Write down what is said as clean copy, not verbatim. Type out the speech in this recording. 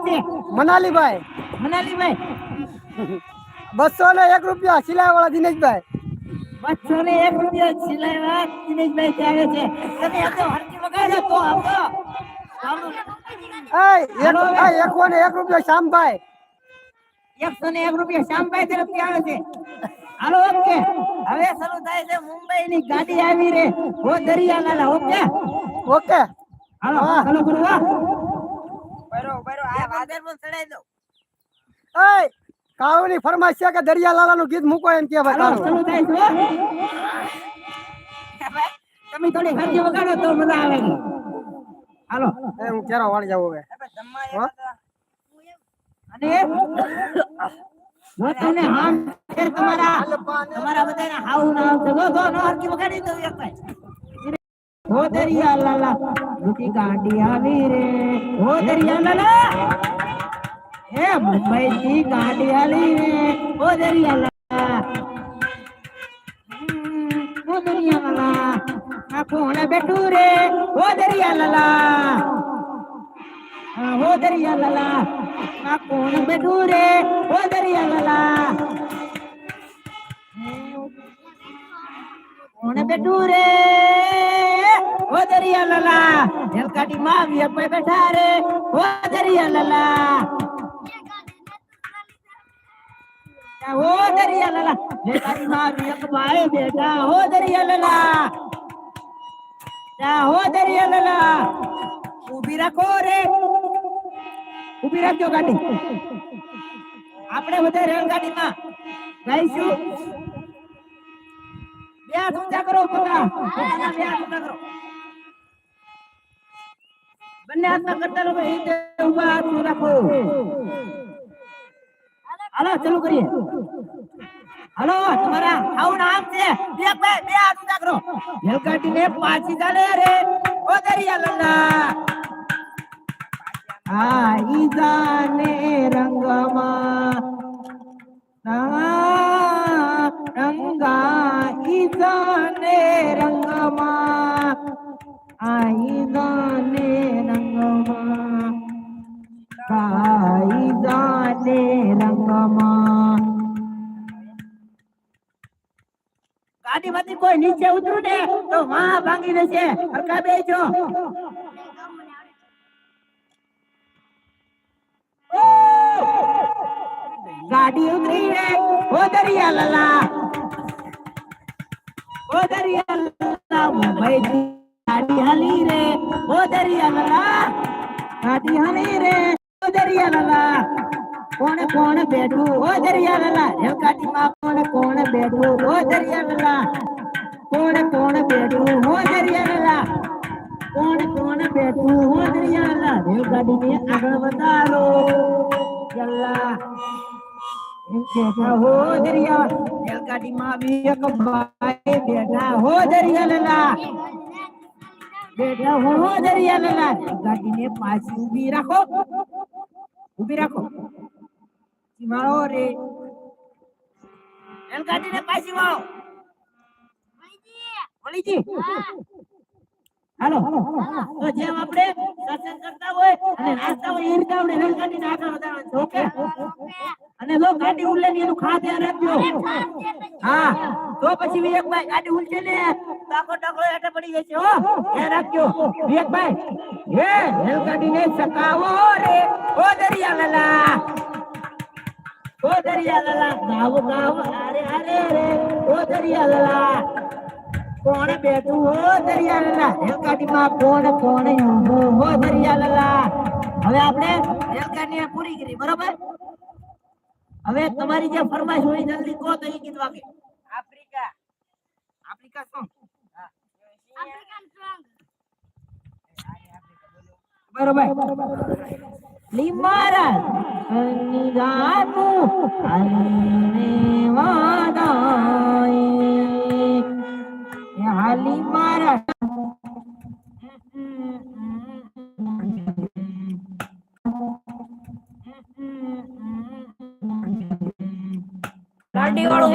છે મનાલીભાઈ. મનાલીભાઈ 201 રૂપિયા સિલાઈ વાળા દિનેશભાઈ. 201 રૂપિયા સિલાઈ વાળા દિનેશભાઈ આવે છે. તમે આ તો હરકી વગાડો તો આપો. એ 101 રૂપિયા શ્યામભાઈ. 101 રૂપિયા શ્યામભાઈ તરફથી આવે છે. Hello okay. હવે શરૂ થાય છે મુંબઈ ની ગાડી આવી રે. હો દરિયાલાલા ઓકે. ઓકે. હાલો ચાલો ગુરુવા. બરો આ વાદર પર ચડાઈ દો. એય કાવની ફરમાઈશ છે કે દરિયાલાલા નું ગીત મૂકો એમ કે ભાઈ. હાલો શરૂ થાય છે. તમે થોડી હરજી વગાડો તો મજા આવે. હાલો હું કેરો વાળી જાવ હવે. અને તને હામ ફેર તમારા બધાને હાવ ના આવતો જો નો હરકી વગાડી દો એક ભાઈ. હો દરિયાલાલા દુખી ગાડી આવી રે. હો દરિયાલાલા એ મુંબઈ થી ગાડી આવી રે. હો દરિયાલાલા હો દરિયાલાલા આ કોણ બેઠું રે. હો દરિયાલાલા હો દરિયાલાલા આ કોણ બેઠું રે. હો દરિયાલાલા કોણ બેઠું રે. હો દરિયાલાલા રેલગાડી માં વિયક બેઠા રે. હો દરિયાલાલા હો દરિયાલાલા રેલગાડી માં વિયક ભાઈ બેઠા. હો દરિયાલાલા હો દરિયાલાલા ઊભી રાખો રે. ઊભી રાખજો ગાડી. આપણે બધા રેલગાડીમાં જઈશું. બે હાથ ઊંચા કરો. પોતાના બે હાથ ઊંચા કરો. બંને હાથમાં કરતા રહો. ઊભા હાથ રાખો. હાલો ચાલુ કરીએ. હાલો તમારા આવું નામ છે. બે હાથ ઊંચા કરો. રેલગાડીને પાછી ચાલે રે. ઓ દરિયાલાલા આઈ જાને રંગમાં રંગા ઈ જાને રંગમાં આઈ જાને રંગમાં આઈ જાને રંગમાં. ગાડીમાંથી કોઈ નીચે ઉતરું ને તો વાહ ભાંગી દેશે. હરકા બેજો. ગાડી ઉતરી રે. હો દરિયાલાલા હો દરિયાલાલા મુંબઈ થી ગાડી હાલી રે. હો દરિયાલાલા ગાડી હાલી રે. હો દરિયાલાલા કોણ બેઠું. હો દરિયાલાલા રેલગાડીમાં કોણ બેઠું. હો દરિયાલાલા કોણ બેઠું. હો દરિયાલાલા કોણ બેઠું. હો દરિયાલાલા રેલગાડીને આગળ વધારો. યલ્લા બેઠા. હો દરિયા રેલગાડીમાં વિયક ભાઈ બેઠા. હો દરિયાલાલા બેઠા. હો દરિયાલાલા ગાડીને પાછી ઊભી રાખો. ઊભી રાખો. વાળો રે રેલગાડીને પાછી વાળો. વળીજી હાલો. તો જેમ આપણે સત્સંગ કરતા હોય અને નાસ્તા હોય એ રીતે આપણે રેલગાડીને આગળ વધારવાનું છે. ઓકે. અને જો ગાડી ઉડલે ને એનું ખાસ ધ્યાન રાખજો. હા તો પછી વિવેકભાઈ ગાડી ઉડશે ને ટાકો હેઠે પડી જશે. હો ધ્યાન રાખજો વિવેકભાઈ. હે રેલગાડીને ચકાવો રે. ઓ દરિયાલાલા ઓ દરિયાલાલા ગાવ અરે રે. ઓ દરિયાલાલા કોણ બેઠું. હો દરિયાલાલા રેલગાડીમાં કોણ ઊભું. હો દરિયાલાલા હવે આપણે રેલગાડી પૂરી કરી. બરોબર. હવે તમારી જે ફરમાઈશ હોય જલ્દી કહો તો એ ગીત વાગે. Africa song. African song. બરોબર. લીમારા નિગાનું આને વાદાય હાલી મારા ગાડી વાળો